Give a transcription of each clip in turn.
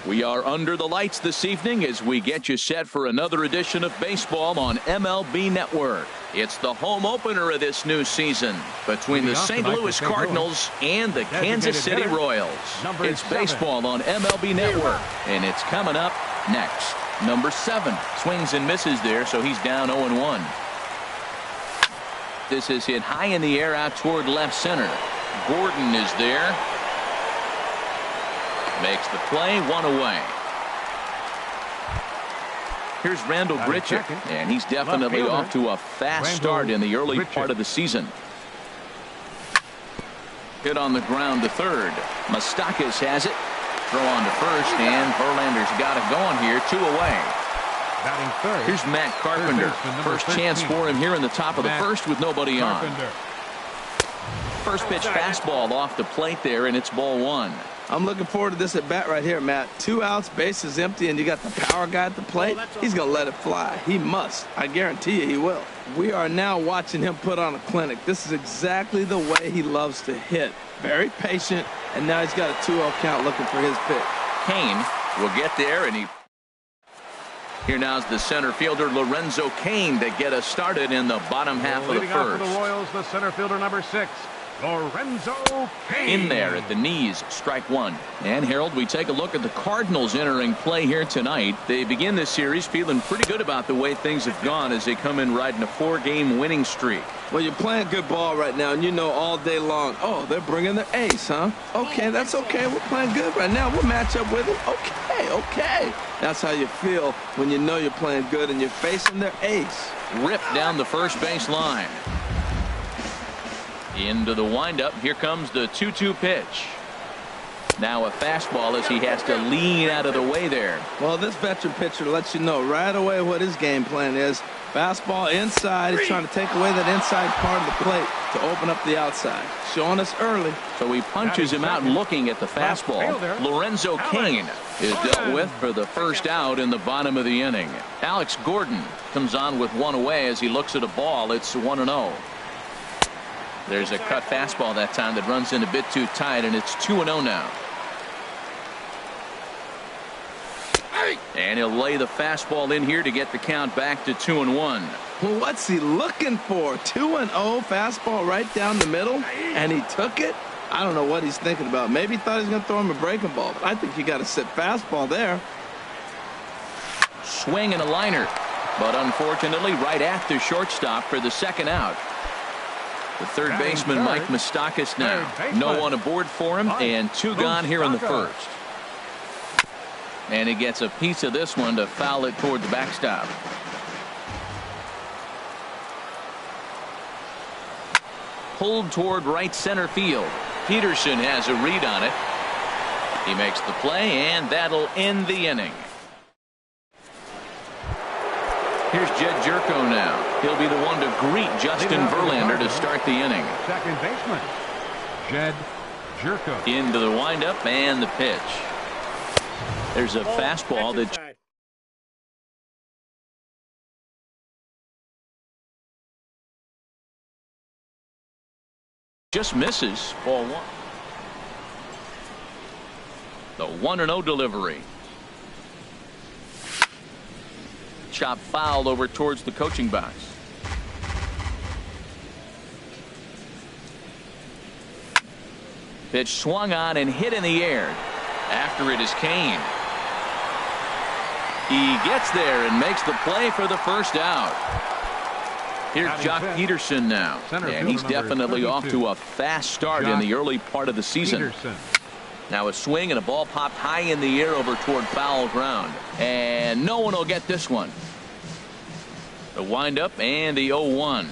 We are under the lights this evening as we get you set for another edition of baseball on MLB Network. It's the home opener of this new season between the St. Louis Cardinals and the Kansas City Royals. It's baseball on MLB Network, and it's coming up next. Number 7 swings and misses there, so he's down 0-1. This is hit high in the air out toward left center. Gordon is there. Makes the play, 1 away. Here's Randall Grichuk, and he's definitely off to a fast start in the early part of the season. Hit on the ground to third. Moustakas has it. Throw on to first, and Verlander's got it going here, 2 away. Here's Matt Carpenter. First chance for him here in the top of the first with nobody on. First pitch fastball off the plate there, and it's ball 1. I'm looking forward to this at bat right here, Matt. 2 outs, bases empty, and you got the power guy at the plate. He's going to let it fly. He must. I guarantee you he will. We are now watching him put on a clinic. This is exactly the way he loves to hit. Very patient, and now he's got a 2-0 count looking for his pitch. Kane will get there, and here now's the center fielder Lorenzo Kane to get us started in the bottom half of the first. For the Royals, the center fielder number 6. Lorenzo Kane. In there at the knees, strike 1. And Harold, we take a look at the Cardinals entering play here tonight. They begin this series feeling pretty good about the way things have gone as they come in riding a 4-game winning streak. Well, you're playing good ball right now, and you know all day long, oh, they're bringing their ace, huh? Okay, that's okay. We're playing good right now. We'll match up with them. Okay. That's how you feel when you know you're playing good and you're facing their ace. Ripped down the first base line. Into the windup. Here comes the 2-2 pitch. Now a fastball as he has to lean out of the way there. Well, this veteran pitcher lets you know right away what his game plan is. Fastball inside. He's trying to take away that inside part of the plate to open up the outside. Showing us early. So he punches him out looking at the fastball. Lorenzo Kane is dealt with for the first out in the bottom of the inning. Alex Gordon comes on with 1 away as he looks at a ball. It's 1-0. There's a cut fastball that time that runs in a bit too tight, and it's 2-0 now. And he'll lay the fastball in here to get the count back to 2-1. Well, what's he looking for? 2-0 fastball right down the middle, and he took it? I don't know what he's thinking about. Maybe he thought he was going to throw him a breaking ball, but I think you got to sit fastball there. Swing and a liner, but unfortunately right at the shortstop for the second out. The third baseman, Mike Moustakas now. No one aboard for him, and 2 gone here in the first. And he gets a piece of this one to foul it toward the backstop. Pulled toward right center field. Peterson has a read on it. He makes the play, and that'll end the inning. Here's Jed Jerko now. He'll be the one to greet Justin Verlander to start the inning. Second baseman, Jed Jerko. Into the windup and the pitch. There's a fastball that just misses. Ball 1. The 1-0 delivery. Chop fouled over towards the coaching box. Pitch swung on and hit in the air. After it is Kane. He gets there and makes the play for the first out. Here's Jock Peterson now, and he's definitely off to a fast start in the early part of the season. Now a swing and a ball popped high in the air over toward foul ground, and no one will get this one. The windup and the 0-1.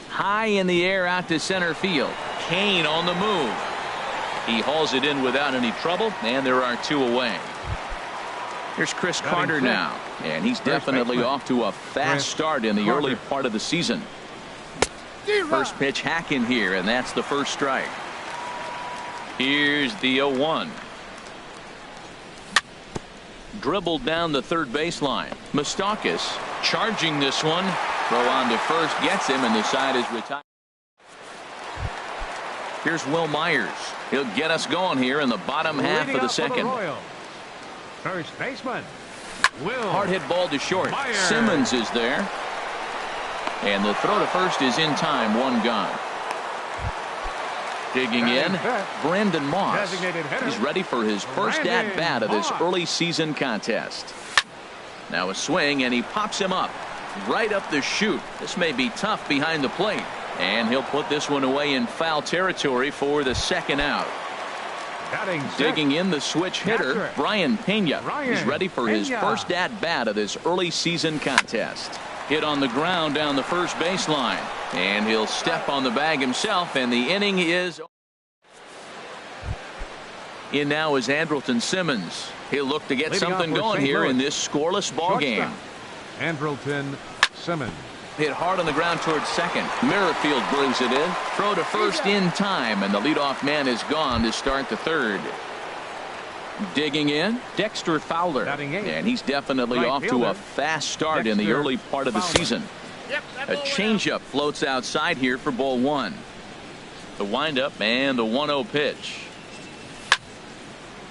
High in the air out to center field. Kane on the move. He hauls it in without any trouble, and there are 2 away. Here's Chris Carter now, and he's definitely off to a fast start in the early part of the season. First pitch hack in here, and that's the first strike. Here's the 0-1. Dribbled down the third baseline. Moustakas charging this one. Throw on to first, gets him, and the side is retired. Here's Will Myers. He'll get us going here in the bottom half of the second. First baseman, Will. Hard hit ball to short. Myers. Simmons is there. And the throw to first is in time. One gone. Digging in, Brandon Moss. He's ready for his first at-bat of this early season contest. Now a swing, and he pops him up. Right up the chute. This may be tough behind the plate. And he'll put this one away in foul territory for the second out. Digging in, the switch hitter, Brian Pena. He's ready for his first at-bat of this early season contest. Hit on the ground down the first baseline. And he'll step on the bag himself, and the inning is... In now is Andrelton Simmons. He'll look to get something going here in this scoreless ball game. Andrelton Simmons. Hit hard on the ground towards second. Merrifield brings it in. Throw to first in time, and the leadoff man is gone to start the third. Digging in, Dexter Fowler. And he's definitely off to a fast start in the early part of the season. A changeup floats outside here for ball one. The windup and the 1-0 pitch.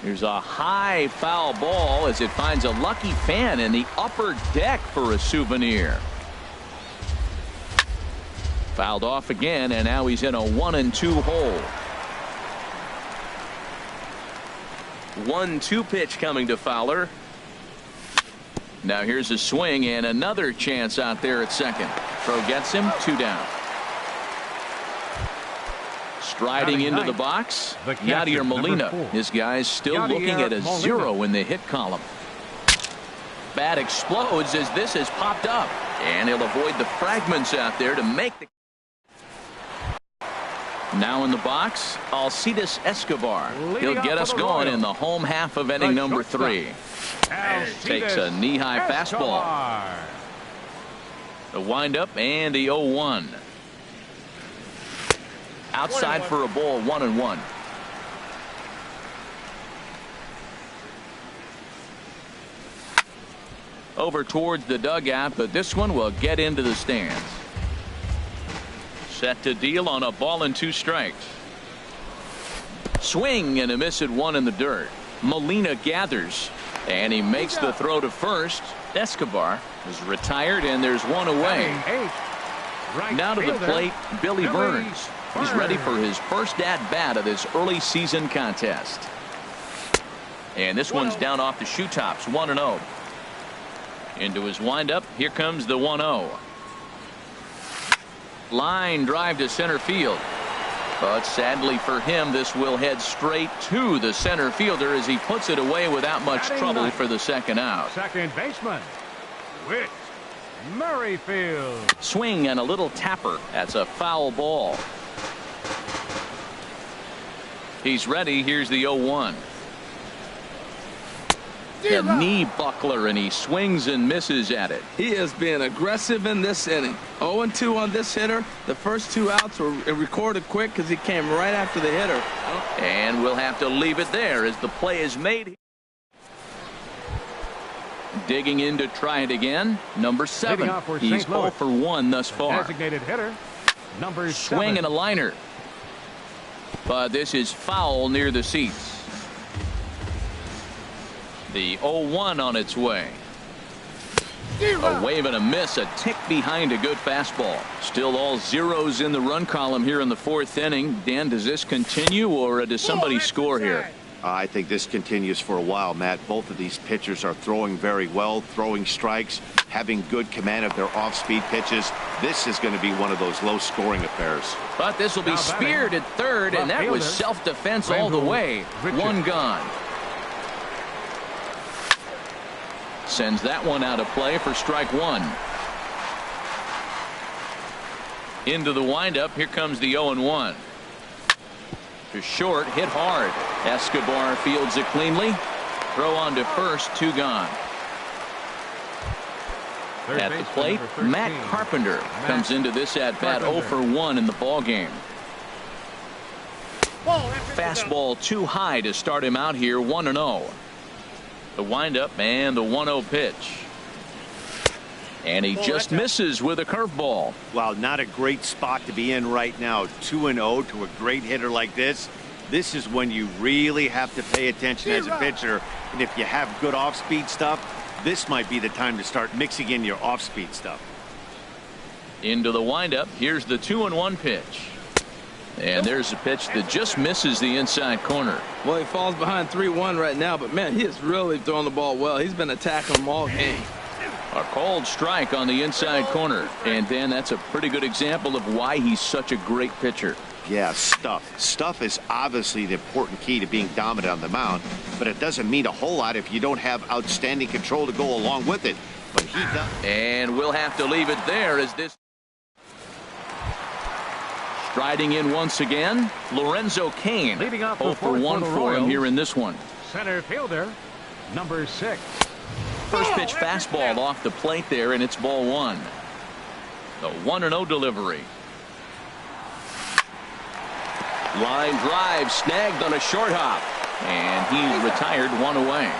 Here's a high foul ball as it finds a lucky fan in the upper deck for a souvenir. Fouled off again, and now he's in a 1-2 hole. 1-2 pitch coming to Fowler. Now here's a swing and another chance out there at second. Throw gets him, 2 down. Striding into the box, Yadier Molina. His guy's still looking at a 0 in the hit column. Bat explodes as this has popped up, and he'll avoid the fragments out there to make the... Now in the box, Alcides Escobar. He'll get us going in the home half of inning number 3. Takes a knee-high fastball. The windup and the 0-1. Outside for a ball, 1-1. Over towards the dugout, but this one will get into the stands. Set to deal on a ball and 2 strikes. Swing and a miss at 1 in the dirt. Molina gathers, and he makes the throw to first. Escobar is retired, and there's 1 away. Now to the plate, Billy Burns. He's ready for his first at-bat of this early season contest. And this one's down off the shoe tops, 1-0. Into his windup, here comes the 1-0. Line drive to center field. But sadly for him, this will head straight to the center fielder as he puts it away without much trouble for the second out. Second baseman, Whit Merrifield. Swing and a little tapper. That's a foul ball. He's ready. Here's the 0-1. The knee buckler, and he swings and misses at it. He is being aggressive in this inning. 0-2 on this hitter. The first 2 outs were recorded quick because he came right after the hitter. And we'll have to leave it there as the play is made. Digging in to try it again. Number 7. He's 0 for 1 thus far. Designated hitter, number 7. Swing and a liner. But this is foul near the seats. The 0-1 on its way. A wave and a miss, a tick behind a good fastball. Still all zeros in the run column here in the 4th inning. Dan, does this continue, or does somebody score here? I think this continues for a while, Matt. Both of these pitchers are throwing very well, throwing strikes, having good command of their off-speed pitches. This is going to be one of those low-scoring affairs. But this will be speared at third, and that was self-defense all the way. 1 gone. Sends that one out of play for strike 1. Into the windup. Here comes the 0-1. To short, hit hard. Escobar fields it cleanly. Throw on to first, 2 gone. At the plate, Matt Carpenter comes into this at-bat 0 for 1 in the ballgame. Fastball too high to start him out here, 1-0. The windup and the 1-0 pitch. And he just misses with a curveball. Well, not a great spot to be in right now. 2-0 to a great hitter like this. This is when you really have to pay attention as a pitcher. And if you have good off-speed stuff, this might be the time to start mixing in your off-speed stuff. Into the windup. Here's the 2-1 pitch. And there's a pitch that just misses the inside corner. Well, he falls behind 3-1 right now, but man, he is really throwing the ball well. He's been attacking them all game. A called strike on the inside corner. And then that's a pretty good example of why he's such a great pitcher. Yeah, stuff. Stuff is obviously the important key to being dominant on the mound, but it doesn't mean a whole lot if you don't have outstanding control to go along with it. But he does. And we'll have to leave it there as this. Striding in once again, Lorenzo Cain. Leading off 0 for 1 for him here in this one. Center fielder, number 6. First pitch fastball off the plate there, and it's ball 1. The 1-0 delivery. Line drive snagged on a short hop, and he's retired 1 away.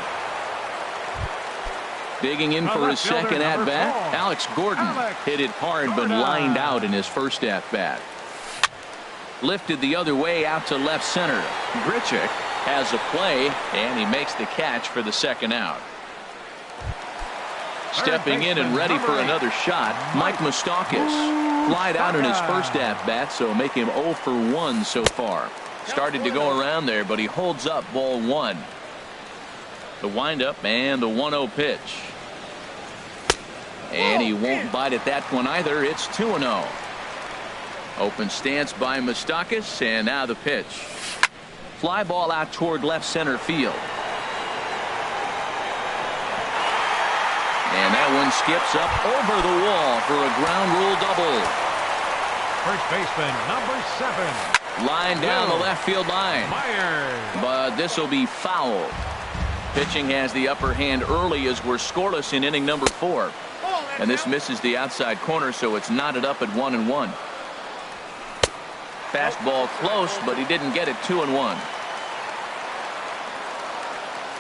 Digging in for his second at bat, Alex Gordon hit it hard but lined out in his first at bat. Lifted the other way out to left center. Grichuk has a play, and he makes the catch for the second out. Stepping in and ready for another shot, Mike Moustakas. Flied out in his first at-bat, so make him 0 for 1 so far. Started to go around there, but he holds up ball 1. The windup and the 1-0 pitch. And he won't bite at that one either. It's 2-0. Open stance by Moustakas, and now the pitch. Fly ball out toward left center field. And that one skips up over the wall for a ground rule double. First baseman, number 7. Line down the left field line. Myers. But this will be foul. Pitching has the upper hand early as we're scoreless in inning number 4. And this misses the outside corner, so it's knotted up at 1-1. Fastball close, but he didn't get it. 2-1.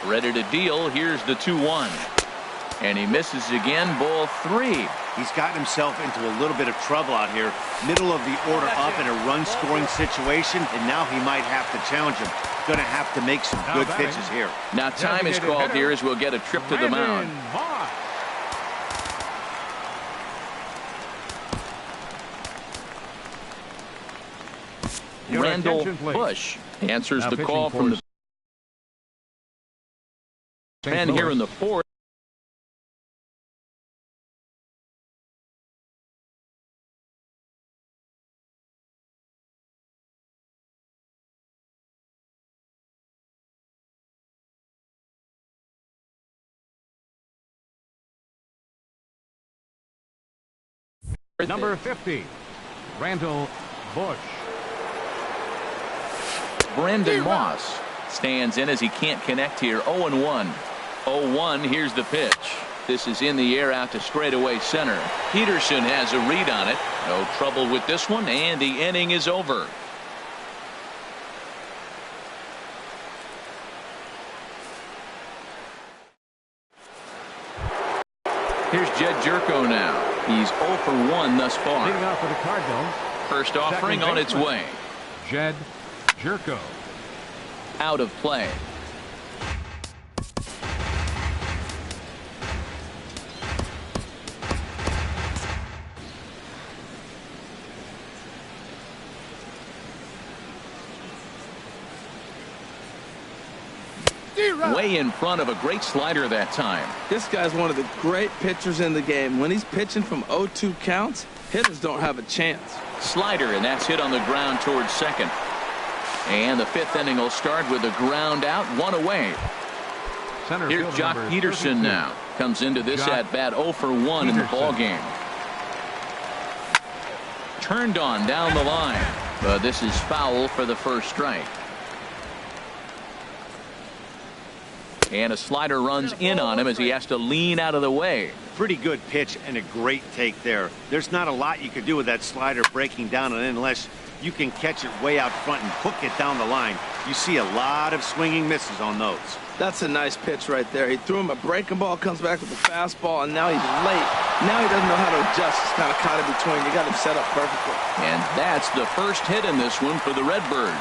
Ready to deal. Here's the 2-1. And he misses again. Ball 3. He's gotten himself into a little bit of trouble out here. Middle of the order up in a run-scoring situation, and now he might have to challenge him. Going to have to make some good pitches here. Now time is called here as we'll get a trip to the mound. Randall Bush answers the call from the pen here in the 4th. Number 50, Randall Bush. Brandon Moss stands in as he can't connect here. 0-1. 0-1. Here's the pitch. This is in the air out to straightaway center. Peterson has a read on it. No trouble with this one, and the inning is over. Here's Jed Jerko now. He's 0 for 1 thus far. Leading off for the Cardinals. First offering on its way. Jed Jerko. Out of play. Way in front of a great slider that time. This guy's one of the great pitchers in the game. When he's pitching from 0-2 counts, hitters don't have a chance. Slider, and that's hit on the ground towards second. And the 5th inning will start with a ground out, 1 away. Here's Jock Peterson now. Comes into this at bat 0 for 1 in the ball game. Turned on down the line. But this is foul for the first strike. And a slider runs in on him as he has to lean out of the way. Pretty good pitch and a great take there. There's not a lot you could do with that slider breaking down on it unless you can catch it way out front and hook it down the line. You see a lot of swinging misses on those. That's a nice pitch right there. He threw him a breaking ball, comes back with a fastball, and now he's late. Now he doesn't know how to adjust. He's kind of caught in between. You got him set up perfectly. And that's the first hit in this one for the Redbirds.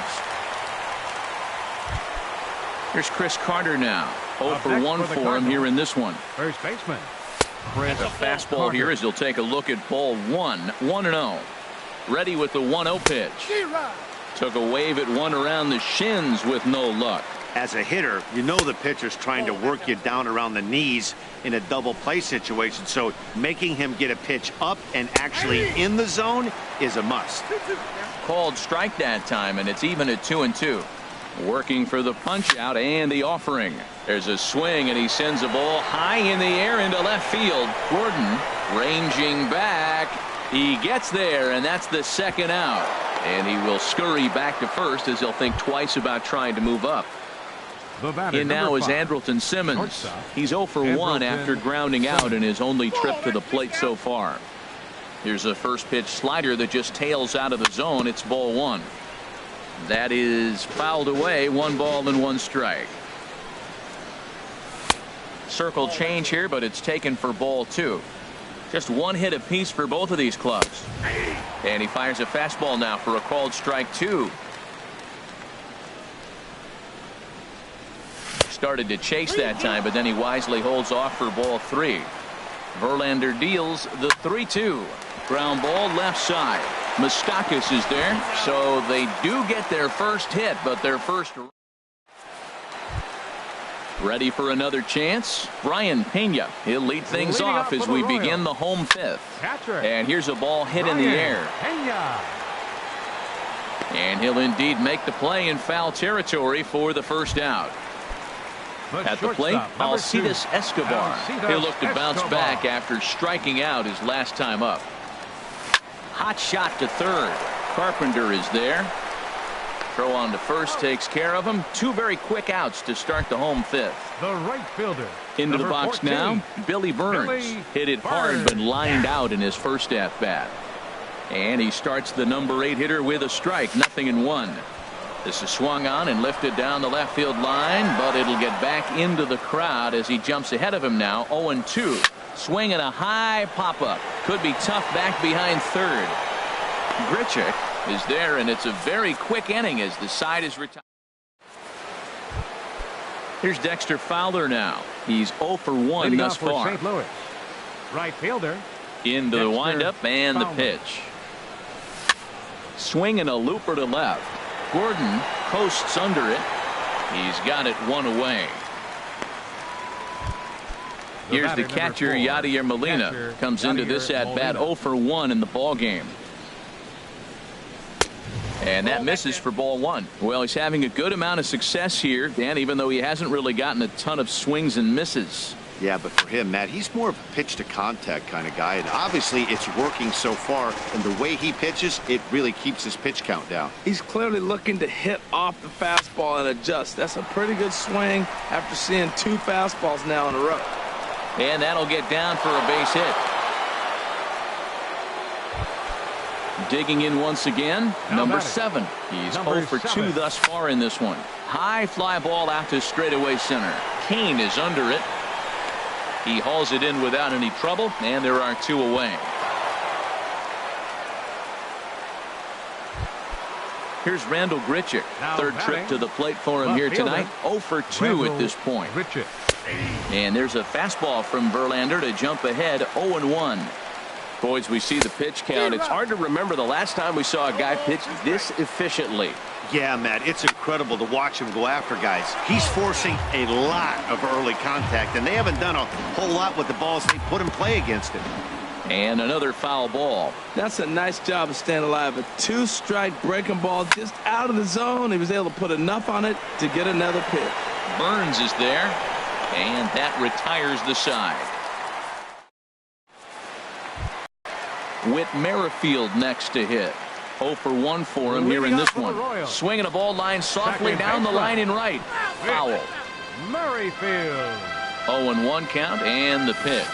Here's Chris Carter now. 0 for 1 for him here in this one. First baseman. There's a fastball here as he'll take a look at ball 1. 1-0. Ready with the 1-0 pitch. Took a wave at one around the shins with no luck. As a hitter, you know the pitcher's trying to work you down around the knees in a double play situation, so making him get a pitch up and actually in the zone is a must. Called strike that time, and it's even at 2-2. Working for the punch out and the offering. There's a swing, and he sends a ball high in the air into left field. Gordon ranging back. He gets there, and that's the second out. And he will scurry back to first as he'll think twice about trying to move up. In now is Andrelton Simmons. He's 0 for 1 after grounding out in his only trip to the plate so far. Here's a first pitch slider that just tails out of the zone. It's ball 1. That is fouled away. 1 ball and 1 strike. Circle change here, but it's taken for ball 2. Just 1 hit apiece for both of these clubs. And he fires a fastball now for a called strike 2. Started to chase that time, but then he wisely holds off for ball 3. Verlander deals the 3-2. Ground ball left side. Moustakas is there, so they do get their first hit, but their first. Ready for another chance. Brian Pena. He'll lead things off as we begin the home 5th. And here's a ball hit in the air. And he'll indeed make the play in foul territory for the first out. At the plate, Alcides Escobar. He'll look to bounce back after striking out his last time up. Hot shot to third. Carpenter is there. Throw on to first takes care of him. 2 very quick outs to start the home 5th. The right fielder. Into the box 14, now. Billy Burns. Hit it hard but lined out in his first at bat. And he starts the number 8 hitter with a strike. 0-1. This is swung on and lifted down the left field line, but it'll get back into the crowd as he jumps ahead of him now. 0-2. Swing and a high pop-up. Could be tough back behind third. Grichuk is there, and it's a very quick inning as the side is retired. Here's Dexter Fowler now. He's 0 for 1 thus far. St. Louis. Right fielder. Into the windup and the pitch. Swing and a looper to left. Gordon coasts under it. He's got it 1 away. Here's the catcher, Yadier Molina. Comes into this at bat 0 for 1 in the ball game. And that misses for ball 1. Well, he's having a good amount of success here, Dan, even though he hasn't really gotten a ton of swings and misses. Yeah, but for him, Matt, he's more of a pitch to contact kind of guy, and obviously it's working so far, and the way he pitches, it really keeps his pitch count down. He's clearly looking to hit off the fastball and adjust. That's a pretty good swing after seeing 2 fastballs now in a row. And that'll get down for a base hit. Digging in once again, number 7. He's 0 for 2 thus far in this one. High fly ball out to straightaway center. Kane is under it. He hauls it in without any trouble, and there are 2 away. Here's Randall Grichuk. Third trip to the plate for him here tonight. 0 for 2 at this point. And there's a fastball from Verlander to jump ahead 0-1. Boys, we see the pitch count. It's hard to remember the last time we saw a guy pitch this efficiently. Yeah, Matt, it's incredible to watch him go after guys. He's forcing a lot of early contact, and they haven't done a whole lot with the balls they put in play against him. And another foul ball. That's a nice job of staying alive. A 2-strike breaking ball just out of the zone. He was able to put enough on it to get another pitch. Burns is there, and that retires the side. Whit Merrifield next to hit. 0 for 1 for him here in this one. Swinging a ball line softly down the line in right. Foul. Merrifield. 0-1 count and the pitch.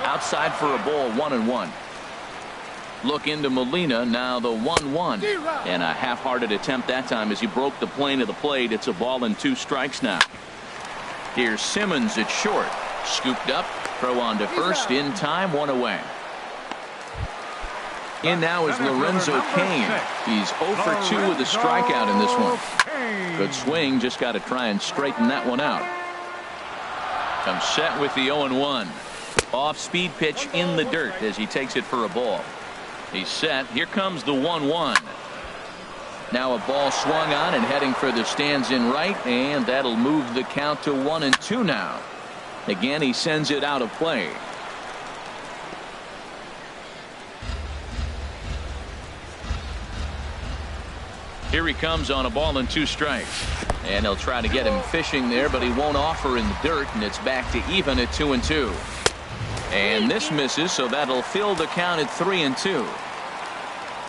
Outside for a ball, 1-1. Look into Molina, now the 1-1. And a half-hearted attempt that time as he broke the plane of the plate. It's a ball and 2 strikes now. Here's Simmons at short. Scooped up, throw on to first in time, one away. In now is Lorenzo Cain. He's 0 for 2 with a strikeout in this one. Good swing, just got to try and straighten that one out. Comes set with the 0-1. Off-speed pitch in the dirt as he takes it for a ball. He's set. Here comes the 1-1. Now a ball swung on and heading for the stands in right, and that'll move the count to 1-2 now. Again, he sends it out of play. Here he comes on a ball and 2 strikes. And he'll try to get him fishing there, but he won't offer in the dirt, and it's back to even at 2-2. And this misses, so that'll fill the count at 3-2.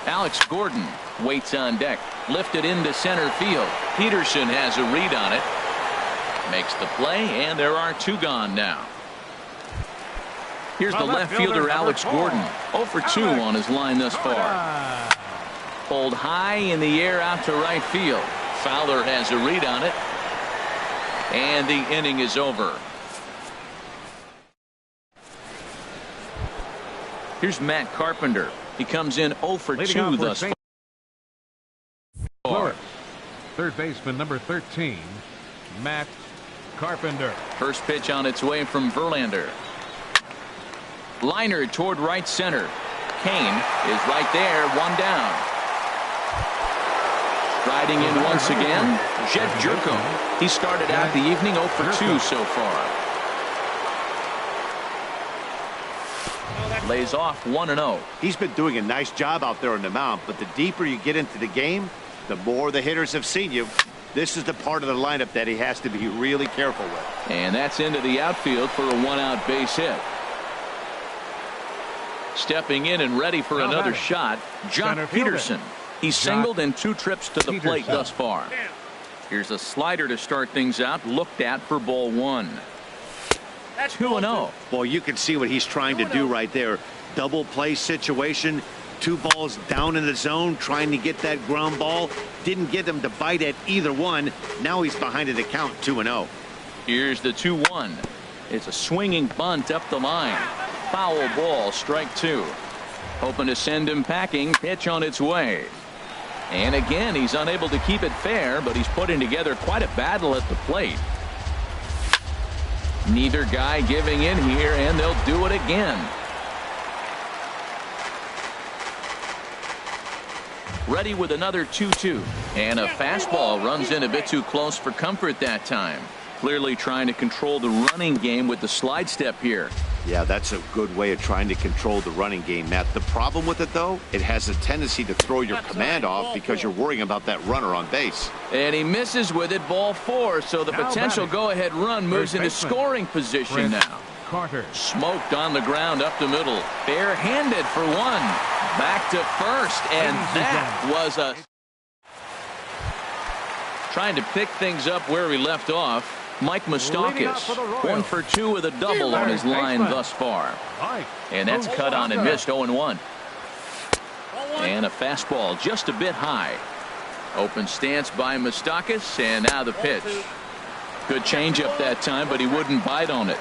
Alex Gordon waits on deck. Lifted into center field. Peterson has a read on it. Makes the play, and there are 2 gone now. Here's the left fielder, Alex Gordon. 0 for 2 on his line thus far. Pulled high in the air out to right field. Fowler has a read on it. And the inning is over. Here's Matt Carpenter. He comes in 0 for 2 thus far. Third baseman number 13, Matt Carpenter. First pitch on its way from Verlander. Liner toward right center. Cain is right there, 1 down. Striding in once again, Jed Jerko. He started out the evening 0 for 2 so far. Lays off 1-0. He's been doing a nice job out there on the mound, but the deeper you get into the game, the more the hitters have seen you. This is the part of the lineup that he has to be really careful with. And that's into the outfield for a 1-out base hit. Stepping in and ready for another shot, Jock Peterson. He's singled in 2 trips to the plate thus far. Here's a slider to start things out, looked at for ball 1. 2-0. Boy, you can see what he's trying to do right there. Double play situation. 2 balls down in the zone, trying to get that ground ball. Didn't get him to bite at either one. Now he's behind in the count, 2-0. Here's the 2-1. It's a swinging bunt up the line. Foul ball, strike 2. Hoping to send him packing. Pitch on its way. And again, he's unable to keep it fair, but he's putting together quite a battle at the plate. Neither guy giving in here, and they'll do it again. Ready with another 2-2. And a fastball runs in a bit too close for comfort that time. Clearly trying to control the running game with the slide step here. Yeah, that's a good way of trying to control the running game, Matt. The problem with it, though, it has a tendency to throw your command off because you're worrying about that runner on base. And he misses with it, ball 4, so the potential go-ahead run moves into scoring position now. Carter. Smoked on the ground up the middle. Bare-handed for 1. Back to first, and that was a... Trying to pick things up where we left off. Mike Moustakas, 1 for 2 with a double on his line thus far. And that's cut on and missed, 0-1. And a fastball just a bit high. Open stance by Moustakas, and now the pitch. Good changeup that time, but he wouldn't bite on it.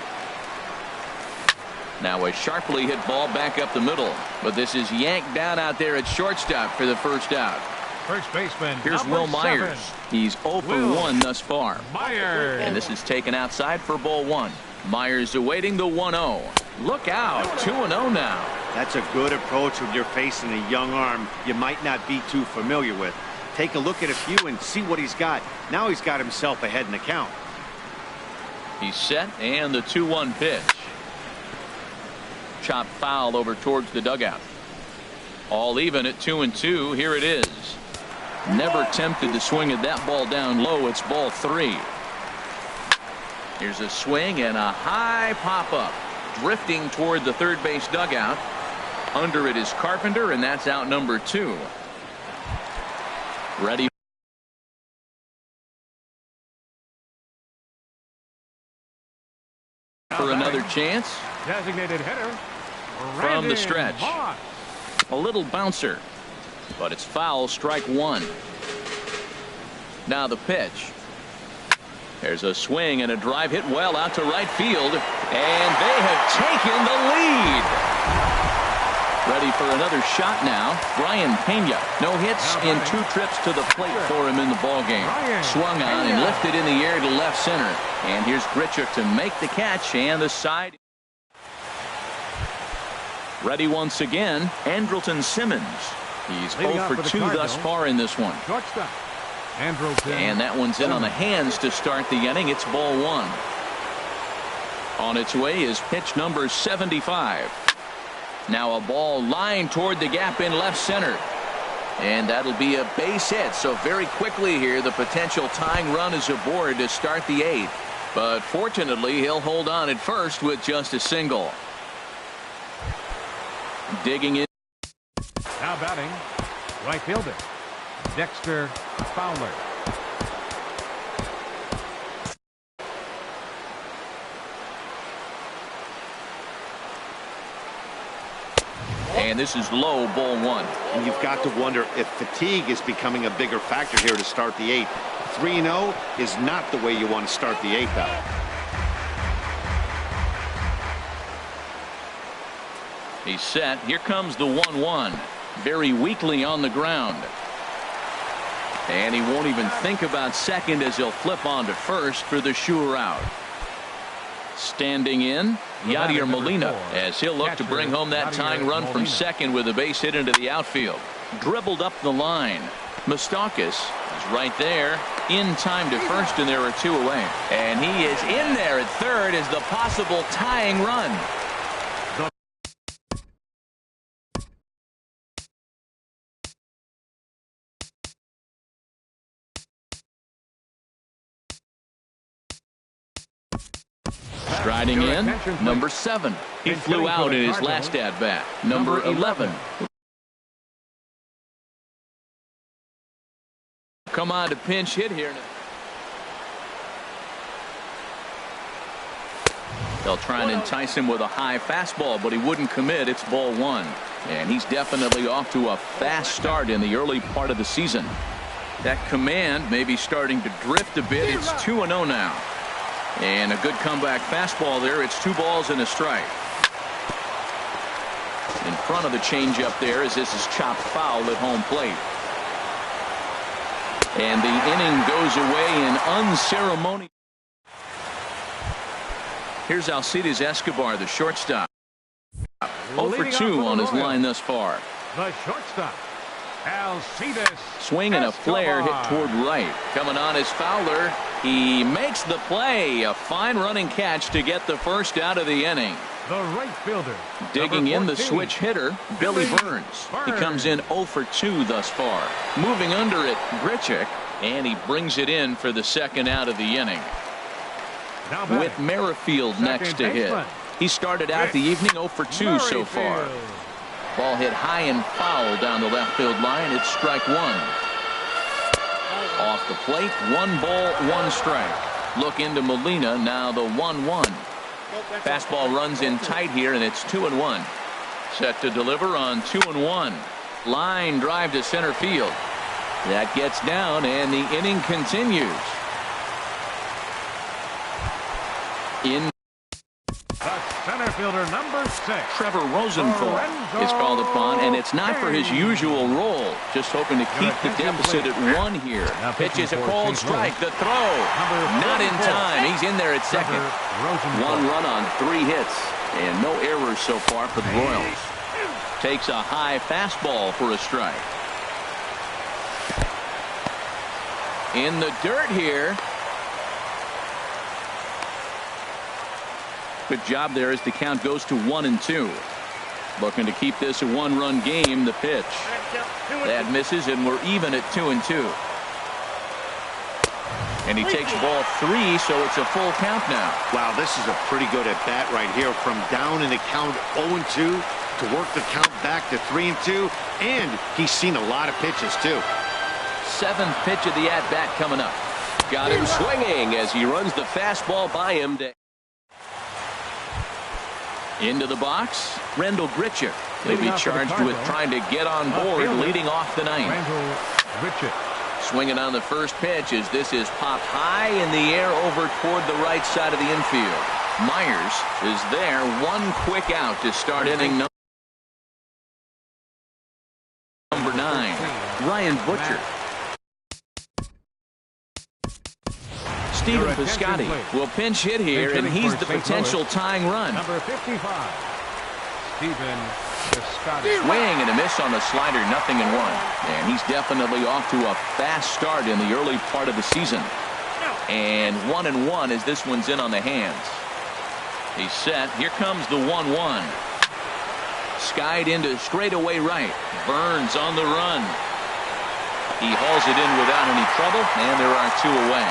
Now a sharply hit ball back up the middle, but this is yanked down out there at shortstop for the first out. First baseman. Here's Will Myers. He's 0 for 1 thus far. Myers. And this is taken outside for ball 1. Myers awaiting the 1-0. Look out. 2-0 now. That's a good approach when you're facing a young arm you might not be too familiar with. Take a look at a few and see what he's got. Now he's got himself ahead in the count. He's set, and the 2-1 pitch. Chop foul over towards the dugout. All even at 2-2. Here it is. Never tempted to swing at that ball down low. It's ball 3. Here's a swing and a high pop-up. Drifting toward the third base dugout. Under it is Carpenter, and that's out number 2. Ready for another chance. Designated hitter From the stretch. A little bouncer, but it's foul, strike 1. Now the pitch. There's a swing and a drive hit well out to right field, and they have taken the lead. Ready for another shot now. Brian Pena. No hits in 2 trips to the plate for him in the ballgame. Swung on and lifted in the air to left center. And here's Grichuk to make the catch, and the side. Ready once again, Andrelton Simmons. He's 0 for 2 thus far in this one. And that one's in on the hands to start the inning. It's ball 1. On its way is pitch number 75. Now a ball lined toward the gap in left center. And that'll be a base hit. So very quickly here, the potential tying run is aboard to start the 8th. But fortunately, he'll hold on at first with just a single. Digging in. Now batting, right fielder, Dexter Fowler. And this is low, ball 1. And you've got to wonder if fatigue is becoming a bigger factor here to start the 8th. 3-0 is not the way you want to start the 8th out. He's set. Here comes the 1-1. Very weakly on the ground. And he won't even think about second as he'll flip on to first for the sure out. Standing in, Yadier Molina, as he'll look to bring home that tying run from second with a base hit into the outfield. Dribbled up the line. Moustakas is right there in time to first, and there are 2 away. And he is in there at third as the possible tying run. Striding in, number 7. He flew out in his last at-bat. Number 11. Come on to pinch hit here. They'll try and entice him with a high fastball, but he wouldn't commit. It's ball 1. And he's definitely off to a fast start in the early part of the season. That command may be starting to drift a bit. It's 2-0 now. And a good comeback fastball there. It's 2 balls and a strike. In front of the changeup there as this is chopped foul at home plate. And the inning goes away in unceremonious. Here's Alcides Escobar, the shortstop. 0 for 2 on his line thus far. The shortstop, Alcides. Swing and a flare hit toward right. Coming on is Fowler. He makes the play. A fine running catch to get the first out of the inning. The right fielder. Digging in the switch hitter, Billy Burns. He comes in 0 for 2 thus far. Moving under it, Grichuk. And he brings it in for the second out of the inning. With Merrifield next to hit. He started out the evening 0 for 2 so far. Ball hit high and foul down the left field line. It's strike 1. Off the plate, 1 ball, 1 strike. Look into Molina, now the 1-1. Fastball runs in tight here, and it's 2-1. Set to deliver on 2-1. Line drive to center field. That gets down, and the inning continues. In Center fielder number 6. Trevor Rosenthal is called upon, and it's not for his usual role. Just hoping to keep the deficit at 1 here. Pitches a cold strike. The throw. Not in time. He's in there at second. 1 run on 3 hits, and no errors so far for the Royals. Takes a high fastball for a strike. In the dirt here. Good job there as the count goes to 1-2. Looking to keep this a 1-run game. The pitch. That misses, and we're even at 2-2. And he takes ball 3, so it's a full count now. Wow, this is a pretty good at bat right here. From down in the count 0-2 to work the count back to 3-2. And he's seen a lot of pitches, too. 7th pitch of the at bat coming up. Got him swinging as he runs the fastball by him. Into the box, Rendell Grichuk. They'll be charged with trying to get on board leading off the 9th. swinging on the first pitch as this is popped high in the air over toward the right side of the infield. Myers is there. One quick out to start inning number 9. Ryan Butcher. Stephen Piscotty will pinch hit here, and he's the potential tying run. Number 55, Stephen Piscotty. Swing and a miss on the slider, 0-1. And he's definitely off to a fast start in the early part of the season. And 1-1 as this one's in on the hands. He's set. Here comes the 1-1. Skied into straightaway right. Burns on the run. He hauls it in without any trouble, and there are 2 away.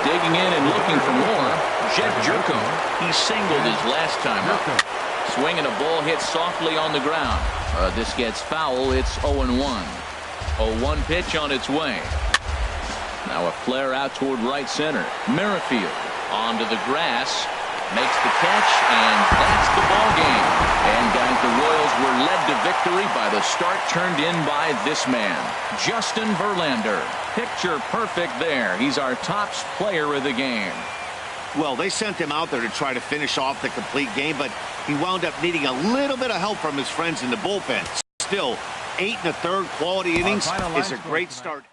Digging in and looking for more, Jeff Jerko. He singled his last time up. Swinging a ball hit softly on the ground. This gets foul. It's 0-1. 0-1 pitch on its way. Now a flare out toward right center. Merrifield onto the grass. Makes the catch, and that's the ball game. And guys, the Royals were led to victory by the start turned in by this man, Justin Verlander. Picture perfect there. He's our top player of the game. Well, they sent him out there to try to finish off the complete game, but he wound up needing a little bit of help from his friends in the bullpen. Still, 8 1/3 quality innings is a great start.